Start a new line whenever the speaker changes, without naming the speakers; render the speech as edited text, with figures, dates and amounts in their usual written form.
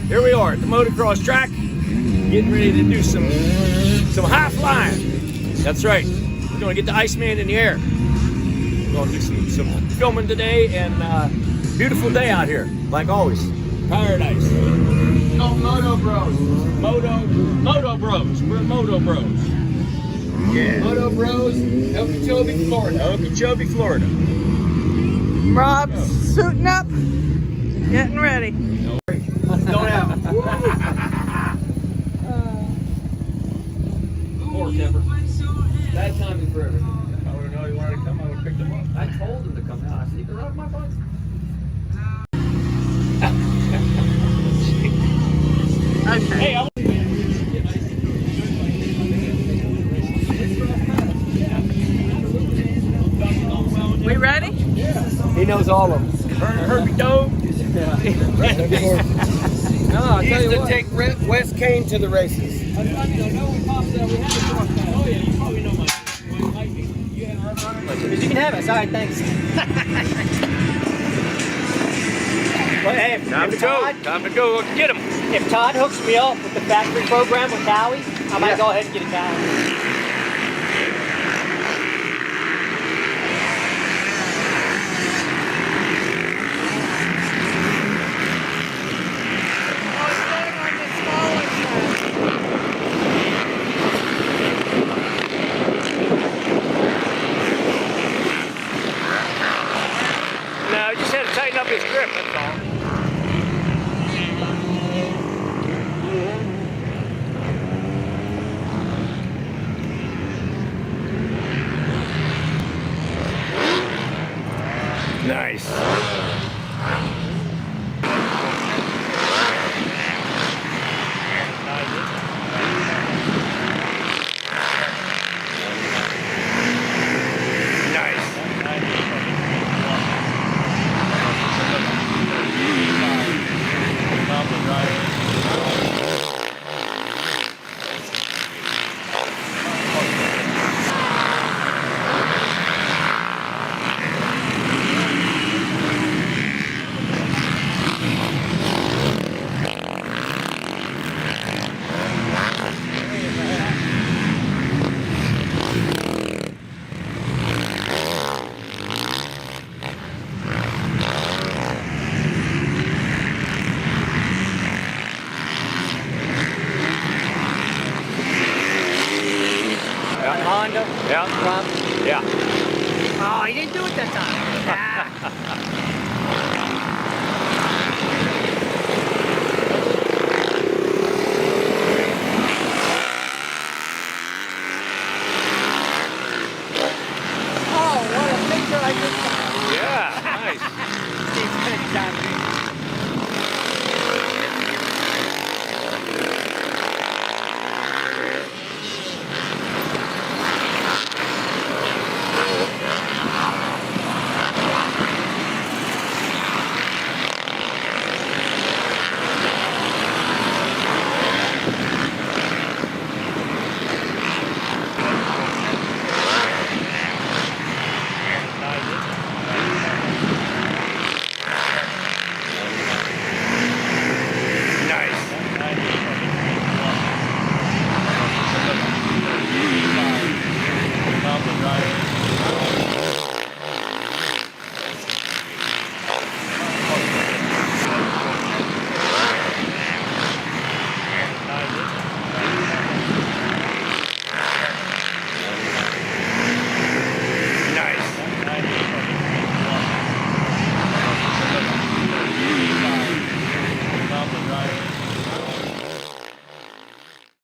Here we are at the motocross track, getting ready to do some high flying. That's right. We're going to get the Iceman in the air. We're going to do some filming today, and beautiful day out here, like always. Paradise. Oh, MotoBros. MotoBros. We're MotoBros. Yeah. MotoBros, Okeechobee, Florida. Okeechobee, Florida.
Rob's suiting up, getting ready.
Going out. Poor Kemper. Bad timing for everything. I would have known he wanted to come, I would have picked him up. I told him to come out. I said, you can ride my bike.
Okay.
Hey,
We ready?
he knows all of them. Herbie Doe. No, I'll tell you what. Take West Kane to the races. Oh yeah, you probably know my Lightning. You had our runner.
You can have it. Sorry, thanks. Well, hey,
Time to go. Time to go. Get him.
If Todd hooks me up with the factory program with Howie, I might go ahead and get a cow.
No, just had to tighten up his grip, that's all. Nice.
Honda.
Yeah.
Trump.
Yeah.
Oh, he didn't do it that time.